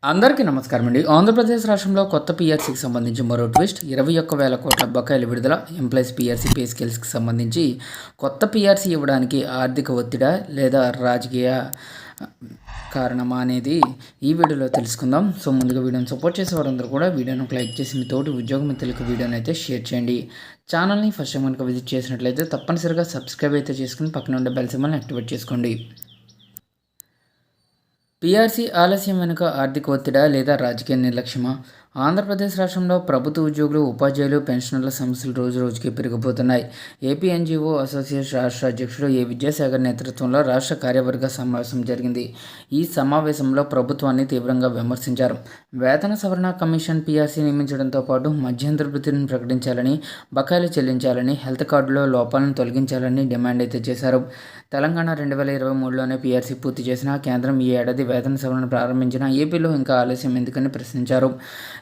అందరికీ నమస్కారం అండి. ఆంధ్రప్రదేశ్ రాష్ట్రంలో కొత్త పీఆర్సీకి సంబంధించి మరో ట్విస్ట్. 21,000 కోట్ల బకాయిల విడుదల. ఎంప్లాయీస్ పీఆర్సీ పే స్కేల్స్కి సంబంధించి కొత్త పీఆర్సీ ఇవ్వడానికి ఆర్థిక ఒత్తిడా లేదా రాజకీయ కారణమా అనేది ఈ వీడియోలో తెలుసుకుందాం. సో ముందుగా వీడియోని సపోర్ట్ చేసే వారందరూ కూడా వీడియోను లైక్ చేసి మీ తోటి ఉద్యోగ మిత్రులకు వీడియోని అయితే షేర్ చేయండి. ఛానల్ని ఫస్ట్ టైం కనుక విజిట్ చేసినట్లయితే తప్పనిసరిగా సబ్స్క్రైబ్ అయితే చేసుకుని పక్కన ఉండే బెల్ సింబల్ని యాక్టివేట్ చేసుకోండి. పీఆర్సీ ఆలస్యం వెనుక ఆర్థిక ఒత్తిడా లేదా రాజకీయ నిర్లక్ష్యమా? ఆంధ్రప్రదేశ్ రాష్ట్రంలో ప్రభుత్వ ఉద్యోగులు, ఉపాధ్యాయులు, పెన్షనర్ల సమస్యలు రోజుకి పెరిగిపోతున్నాయి. ఏపీ ఎన్జీఓ అసోసియేషన్ రాష్ట్ర అధ్యక్షుడు ఏ విద్యాసాగర్ నేతృత్వంలో రాష్ట్ర కార్యవర్గ సమావేశం జరిగింది. ఈ సమావేశంలో ప్రభుత్వాన్ని తీవ్రంగా విమర్శించారు. వేతన సవరణ కమిషన్ పీఆర్సీ నియమించడంతో పాటు మధ్యంతర వృత్తిని ప్రకటించాలని, బకాయిలు చెల్లించాలని, హెల్త్ కార్డులో లోపాలను తొలగించాలని డిమాండ్ అయితే చేశారు. తెలంగాణ 2023లోనే పీఆర్సీ పూర్తి చేసిన కేంద్రం ఈ ఏడాది వేతన సవరణ ప్రారంభించిన ఏపీలో ఇంకా ఆలస్యం ఎందుకని ప్రశ్నించారు.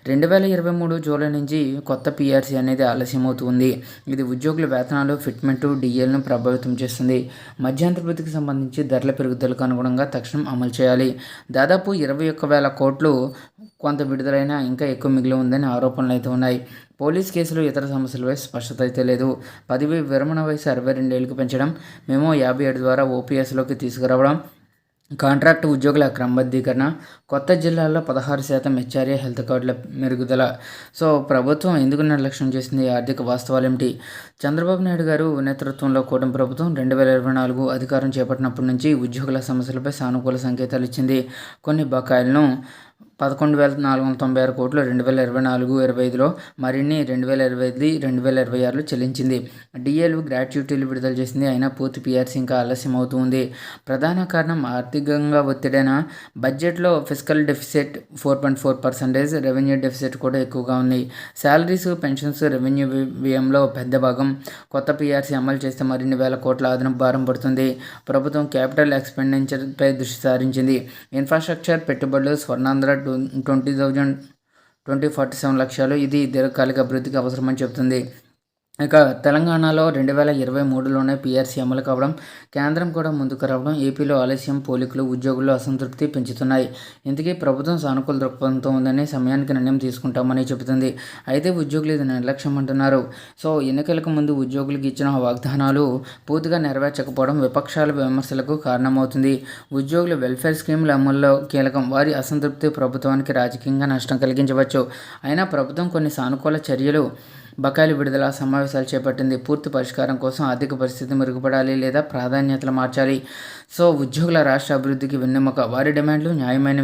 2023 జూలై నుంచి కొత్త పీఆర్సీ అనేది ఆలస్యమవుతుంది. ఇది ఉద్యోగుల వేతనాలు, ఫిట్మెంట్, డిఏలను ప్రభావితం చేస్తుంది. మధ్యంతర వృత్తికి సంబంధించి ధరల పెరుగుదలకు అనుగుణంగా తక్షణం అమలు చేయాలి. దాదాపు 21,000 కోట్లు కొంత విడుదలైనా ఇంకా ఎక్కువ మిగిలి ఉందని ఆరోపణలు అయితే ఉన్నాయి. పోలీస్ కేసులు, ఇతర సమస్యలపై స్పష్టత అయితే లేదు. పదవి విరమణ వయసు 62 ఏళ్లకు పెంచడం, మెమో 57 ద్వారా ఓపీఎస్లోకి తీసుకురావడం, కాంట్రాక్టు ఉద్యోగుల క్రమబద్ధీకరణ, కొత్త జిల్లాల్లో 16% హెచ్ఆర్ఏ హెల్త్ కార్డుల మెరుగుదల. సో ప్రభుత్వం ఎందుకు నిర్లక్ష్యం చేసింది? ఆర్థిక వాస్తవాలు ఏమిటి? చంద్రబాబు నాయుడు గారు నేతృత్వంలో కూటమి ప్రభుత్వం 2024 అధికారం చేపట్టినప్పటి నుంచి ఉద్యోగుల సమస్యలపై సానుకూల సంకేతాలు ఇచ్చింది. కొన్ని బకాయిలను 11,496 కోట్లు 2024-25లో, మరిన్ని 2025-2026లో చెల్లించింది. డిఏలు, గ్రాట్యుటీలు విడుదల చేసింది. అయినా పూర్తి పీఆర్సీ ఇంకా ఆలస్యం అవుతుంది. ప్రధాన కారణం ఆర్థికంగా ఒత్తిడైన బడ్జెట్లో ఫిస్కల్ డెఫిసిట్ 4.4%, రెవెన్యూ డెఫిసిట్ కూడా ఎక్కువగా ఉంది. శాలరీస్, పెన్షన్స్, రెవెన్యూ వ్యయంలో పెద్ద భాగం. కొత్త పీఆర్సీ అమలు చేస్తే మరిన్ని వేల కోట్ల అదనపు భారం పడుతుంది. ప్రభుత్వం క్యాపిటల్ ఎక్స్పెండిచర్పై దృష్టి సారించింది. ఇన్ఫ్రాస్ట్రక్చర్, పెట్టుబడులు, స్వర్ణాంధ్ర 2047 లక్ష్యాలు ఇది దీర్ఘకాలిక అభివృద్ధికి అవసరమని చెబుతుంది. ఇక తెలంగాణలో 2023లోనే పీఆర్సీ అమలు కావడం, కేంద్రం కూడా ముందుకు రావడం ఏపీలో ఆలస్యం, పోలికలు, ఉద్యోగుల్లో అసంతృప్తి పెంచుతున్నాయి. ఇందుకే ప్రభుత్వం సానుకూల దృక్పథంతో ఉందని, సమయానికి నిర్ణయం తీసుకుంటామని చెబుతుంది. అయితే ఉద్యోగులు ఇది నిర్లక్ష్యం అంటున్నారు. సో ఎన్నికలకు ముందు ఉద్యోగులకు ఇచ్చిన వాగ్దానాలు పూర్తిగా నెరవేర్చకపోవడం విపక్షాల విమర్శలకు కారణమవుతుంది. ఉద్యోగుల వెల్ఫేర్ స్కీముల అమల్లో కీలకం. వారి అసంతృప్తి ప్రభుత్వానికి రాజకీయంగా నష్టం కలిగించవచ్చు. అయినా ప్రభుత్వం కొన్ని సానుకూల చర్యలు, బకాయిల విడుదల, సమావేశాలు చేపట్టింది. పూర్తి పరిష్కారం కోసం ఆర్థిక పరిస్థితి మెరుగుపడాలి లేదా ప్రాధాన్యతలు మార్చాలి. సో ఉద్యోగుల రాష్ట్ర అభివృద్ధికి వెన్నెముక. వారి డిమాండ్లు న్యాయమైనవి.